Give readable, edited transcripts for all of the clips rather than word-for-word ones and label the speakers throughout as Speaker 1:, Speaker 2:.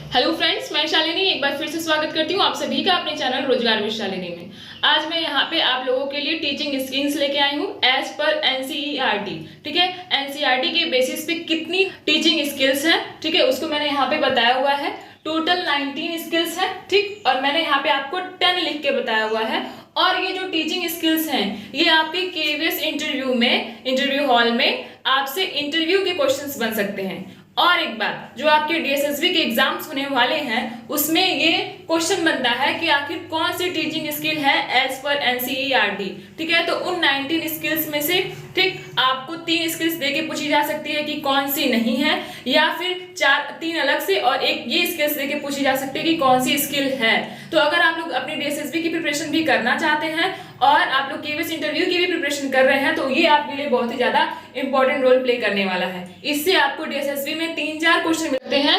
Speaker 1: Hello friends, मैं शालिनी एक बार फिर से स्वागत करती हूँ आप सभी का अपने चैनल रोजगार विद शालिनी में। आज मैं यहाँ पे आप लोगों के लिए टीचिंग स्किल्स लेके आई हूँ एज पर एनसीईआरटी। ठीक है, एनसीईआरटी के बेसिस पे कितनी टीचिंग स्किल्स हैं, ठीक है, उसको मैंने यहाँ पे बताया हुआ है। टोटल 19 स्किल्स हैं, ठीक, और मैंने यहाँ पे आपको 10 लिख के बताया हुआ है। और ये जो टीचिंग स्किल्स हैं ये आपके केवीएस इंटरव्यू हॉल में आपसे इंटरव्यू के क्वेश्चंस बन सकते हैं। और एक बात, जो आपके डीएसएसबी के एग्जाम्स होने वाले हैं उसमें ये क्वेश्चन बनता है कि आखिर कौन सी टीचिंग स्किल है एज पर एनसीईआरटी। ठीक है, तो उन 19 स्किल्स में से ठीक आपको 3 स्किल्स देके पूछी जा सकती है कि कौन सी नहीं है, या फिर 3 अलग से और एक ये स्किल्स देके पूछी जा सकती है कि कौन सी स्किल है। तो अगर आप लोग अपने डीएसएसबी की प्रिपरेशन भी करना चाहते हैं और आप लोग केवीएस इंटरव्यू की भी प्रिपरेशन कर रहे हैं तो ये आपके लिए बहुत ही ज्यादा इंपॉर्टेंट रोल प्ले करने वाला है। इससे आपको डीएसएसबी में 3-4 क्वेश्चन मिलते हैं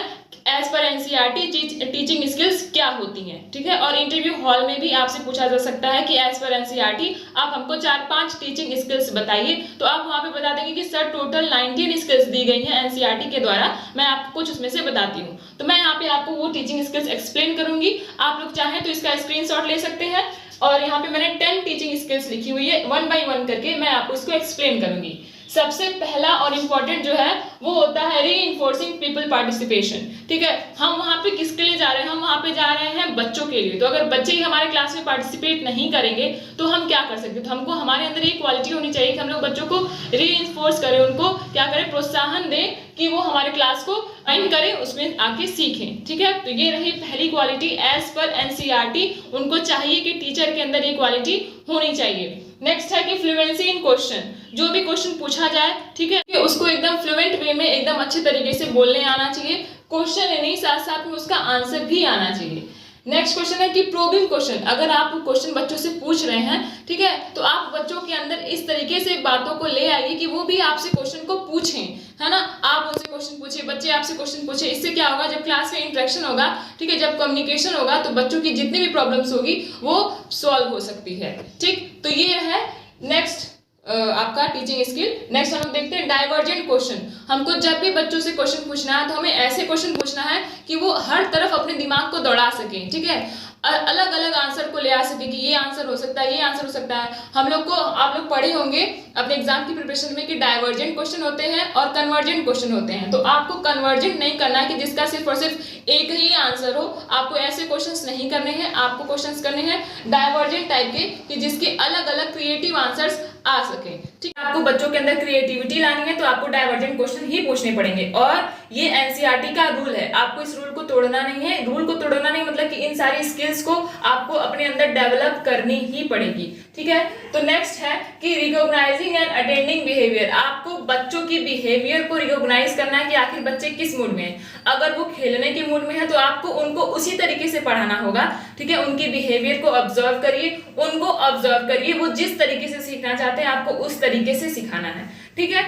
Speaker 1: as per NCERT teaching skills क्या होती हैं। ठीक है, और इंटरव्यू हॉल में भी आपसे पूछा जा सकता है कि एज पर एनसीईआरटी आप हमको 4-5 टीचिंग स्किल्स बताइए, तो आप वहां पे बता देंगे कि सर टोटल 19 स्किल्स दी गई हैं एनसीईआरटी के द्वारा, मैं आपको कुछ उसमें से बताती हूँ। तो मैं यहाँ पे आपको वो टीचिंग स्किल्स एक्सप्लेन करूंगी। आप लोग चाहें तो इसका स्क्रीनशॉट ले सकते हैं और यहाँ पे मैंने 10 टीचिंग स्किल्स लिखी हुई है, 1 बाय 1 करके मैं आपको इसको एक्सप्लेन करूंगी। सबसे पहला और इम्पोर्टेंट जो है वो होता है रीइंफोर्सिंग पीपल पार्टिसिपेशन। ठीक है, हम वहां पे किसके लिए जा रहे हैं? हम वहां पे जा रहे हैं बच्चों के लिए। तो अगर बच्चे ही हमारे क्लास में पार्टिसिपेट नहीं करेंगे तो हम क्या कर सकते हैं? तो हमको हमारे अंदर ये क्वालिटी होनी चाहिए कि हम लोग बच्चों को रीइंफोर्स करें, उनको क्या करें, प्रोत्साहन दें कि वो हमारे क्लास को ज्वाइन करें, उसमें आके सीखें। ठीक है, तो ये रही पहली क्वालिटी एज पर एनसीईआरटी, उनको चाहिए कि टीचर के अंदर ये क्वालिटी होनी चाहिए। नेक्स्ट है कि फ्लुएंसी इन क्वेश्चन, जो भी क्वेश्चन पूछा जाए, ठीक है, उसको एकदम फ्लुएंट वे में एकदम अच्छे तरीके से बोलने आना चाहिए। क्वेश्चन नहीं, साथ साथ में उसका आंसर भी आना चाहिए। नेक्स्ट क्वेश्चन है कि प्रोबिंग क्वेश्चन, अगर आप क्वेश्चन बच्चों से पूछ रहे हैं, ठीक है, तो आप बच्चों के अंदर इस तरीके से बातों को ले आइए कि वो भी आपसे क्वेश्चन को पूछें, है ना। आप उनसे क्वेश्चन पूछिए, बच्चे आपसे क्वेश्चन पूछे। इससे क्या होगा, जब क्लास में इंटरेक्शन होगा, ठीक है, जब कम्युनिकेशन होगा तो बच्चों की जितनी भी प्रॉब्लम्स होगी वो सॉल्व हो सकती है। ठीक, तो ये है नेक्स्ट आपका टीचिंग स्किल। नेक्स्ट हम लोग देखते हैं डाइवर्जेंट क्वेश्चन। हमको जब भी बच्चों से क्वेश्चन पूछना है तो हमें ऐसे क्वेश्चन पूछना है कि वो हर तरफ अपने दिमाग को दौड़ा सके। ठीक है, अलग अलग आंसर को ले आ सके कि ये आंसर हो सकता है, ये आंसर हो सकता है। हम लोग को, आप लोग पढ़े होंगे अपने एग्जाम की प्रिपरेशन में कि डाइवर्जेंट क्वेश्चन होते हैं और कन्वर्जेंट क्वेश्चन होते हैं। तो आपको कन्वर्जेंट नहीं करना है कि जिसका सिर्फ और सिर्फ एक ही आंसर हो। आपको ऐसे क्वेश्चंस नहीं करने हैं, आपको क्वेश्चंस करने हैं डाइवर्जेंट टाइप के कि जिसके अलग अलग क्रिएटिव आंसर्स आ सके। ठीक, आपको बच्चों के अंदर क्रिएटिविटी लानी है तो आपको डाइवर्जेंट क्वेश्चन ही पूछने पड़ेंगे। और ये एनसीईआरटी का रूल है, आपको इस रूल को तोड़ना नहीं है। रूल को तोड़ना नहीं मतलब कि इन सारी स्किल्स को आपको अपने अंदर डेवलप करनी ही पड़ेगी। ठीक है, तो नेक्स्ट है कि रिकॉग्नाइजिंग एंड अटेंडिंग बिहेवियर। आपको बच्चों की बिहेवियर को रिकॉग्नाइज करना है कि आखिर बच्चे किस मूड में हैं। अगर वो खेलने के मूड में है तो आपको उनको उसी तरीके से पढ़ाना होगा। ठीक है, उनकी बिहेवियर को ऑब्जर्व करिए, उनको ऑब्जर्व करिए, वो जिस तरीके से सीखना चाहते हैं आपको उस तरीके से सिखाना है। ठीक है,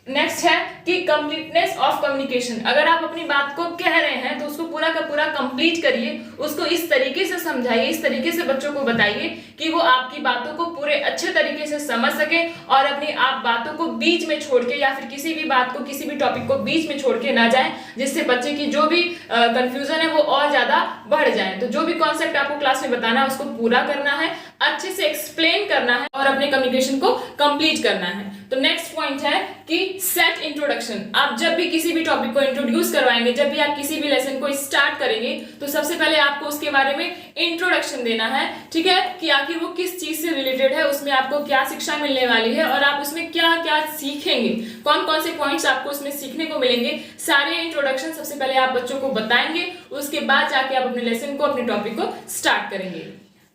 Speaker 1: नेक्स्ट है कि कंप्लीटनेस ऑफ कम्युनिकेशन। अगर आप अपनी बात को कह रहे हैं तो उसको पूरा का पूरा कंप्लीट करिए, उसको इस तरीके से समझाइए, इस तरीके से बच्चों को बताइए कि वो आपकी बातों को पूरे अच्छे तरीके से समझ सके और अपनी आप बातों को बीच में छोड़ के या फिर किसी भी बात को, किसी भी टॉपिक को बीच में छोड़ के ना जाए, जिससे बच्चे की जो भी कंफ्यूजन है वो और ज्यादा बढ़ जाए। तो जो भी कॉन्सेप्ट आपको क्लास में बताना है उसको पूरा करना है, अच्छे से एक्सप्लेन करना है और अपने कम्युनिकेशन को कंप्लीट करना है। तो नेक्स्ट पॉइंट है कि सेट इंट्रोडक्शन। आप जब भी किसी भी टॉपिक को इंट्रोड्यूस करवाएंगे, जब भी आप किसी भी लेसन को स्टार्ट करेंगे तो सबसे पहले आपको उसके बारे में इंट्रोडक्शन देना है। ठीक है, कि आखिर वो किस चीज से रिलेटेड है, उसमें आपको क्या शिक्षा मिलने वाली है और आप उसमें क्या क्या सीखेंगे, कौन कौन से पॉइंट्स आपको उसमें सीखने को मिलेंगे। सारे इंट्रोडक्शन सबसे पहले आप बच्चों को बताएंगे, उसके बाद जाके आप अपने लेसन को, अपने टॉपिक को स्टार्ट करेंगे।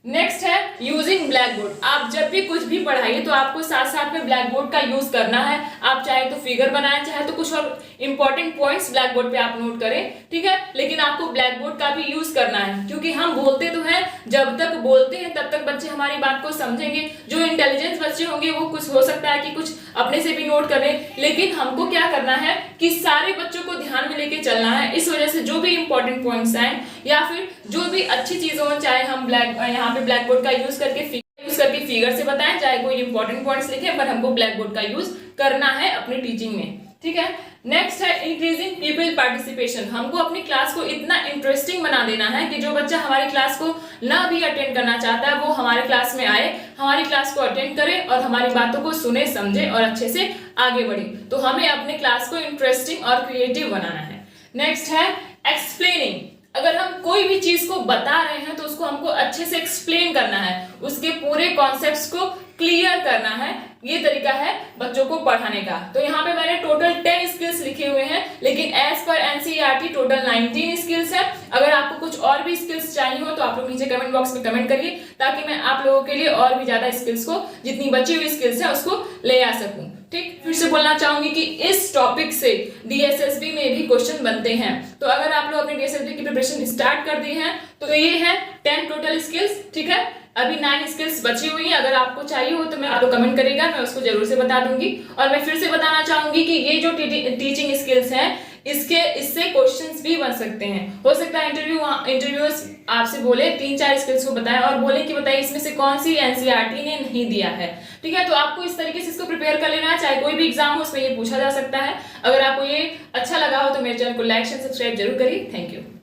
Speaker 1: नेक्स्ट है यूजिंग ब्लैक बोर्ड। आप जब भी कुछ भी पढ़ाइए तो आपको साथ साथ में ब्लैक बोर्ड का यूज करना है। आप चाहे तो फिगर बनाएं, चाहे तो कुछ और इंपॉर्टेंट पॉइंट्स ब्लैक बोर्ड पे आप नोट करें। ठीक है, लेकिन आपको ब्लैक बोर्ड का भी यूज करना है, क्योंकि हम बोलते तो हैं, जब तक बोलते हैं तब तक बच्चे हमारी बात को समझेंगे। जो इंटेलिजेंस बच्चे होंगे वो कुछ हो सकता है कि कुछ अपने से भी नोट करें, लेकिन हमको क्या करना है कि सारे बच्चों को ध्यान में लेके चलना है। इस वजह से जो भी इंपॉर्टेंट पॉइंट्स आए या फिर जो भी अच्छी चीजों में, चाहे हम यहाँ पे ब्लैक बोर्ड का यूज करके फिगर से बताएं, चाहे कोई इंपॉर्टेंट पॉइंट्स लिखें, पर हमको ब्लैक बोर्ड का यूज करना है अपनी टीचिंग में। ठीक है, नेक्स्ट है इंक्रीजिंग पीपल पार्टिसिपेशन। हमको अपनी क्लास को इतना इंटरेस्टिंग बना देना है कि जो बच्चा हमारी क्लास को ना भी अटेंड करना चाहता है वो हमारे क्लास में आए, हमारी क्लास को अटेंड करे और हमारी बातों को सुने, समझे और अच्छे से आगे बढ़े। तो हमें अपने क्लास को इंटरेस्टिंग और क्रिएटिव बनाना है। नेक्स्ट है एक्सप्लेनिंग। अगर हम कोई भी चीज को बता रहे हैं तो उसको हमको अच्छे से एक्सप्लेन करना है, उसके पूरे कॉन्सेप्ट्स को क्लियर करना है। ये तरीका है बच्चों को पढ़ाने का। तो यहाँ पे मैंने टोटल 10 स्किल्स लिखे हुए हैं, लेकिन as per NCERT total 19 skills है। अगर आपको कुछ और भी स्किल्स चाहिए हो तो आप लोग नीचे कमेंट बॉक्स में कमेंट करिए, ताकि मैं आप लोगों के लिए और भी ज्यादा स्किल्स को, जितनी बची हुई स्किल्स है उसको ले आ सकूं। ठीक, फिर से बोलना चाहूंगी कि इस टॉपिक से डीएसएसबी में भी क्वेश्चन बनते हैं। तो अगर आप लोग अपनी डीएसएसबी की प्रिपरेशन स्टार्ट कर दी है तो ये है 10 टोटल स्किल्स। ठीक है, अभी 9 स्किल्स बची हुई है। अगर आपको चाहिए हो तो मैं आपको कमेंट करेगा, मैं उसको जरूर से बता दूंगी। और मैं फिर से बताना चाहूंगी कि ये जो टीचिंग स्किल्स हैं इससे क्वेश्चंस भी बन सकते हैं। हो सकता है इंटरव्यूअर्स आपसे बोले 3-4 स्किल्स को बताएं और बोले कि बताइए इसमें से कौन सी एनसीईआरटी ने नहीं दिया है। ठीक है, तो आपको इस तरीके से इसको प्रिपेयर कर लेना है, चाहे कोई भी एग्जाम हो उसमें ये पूछा जा सकता है। अगर आपको ये अच्छा लगा हो तो मेरे चैनल को लाइक शेयर सब्सक्राइब जरूर करिए। Thank you.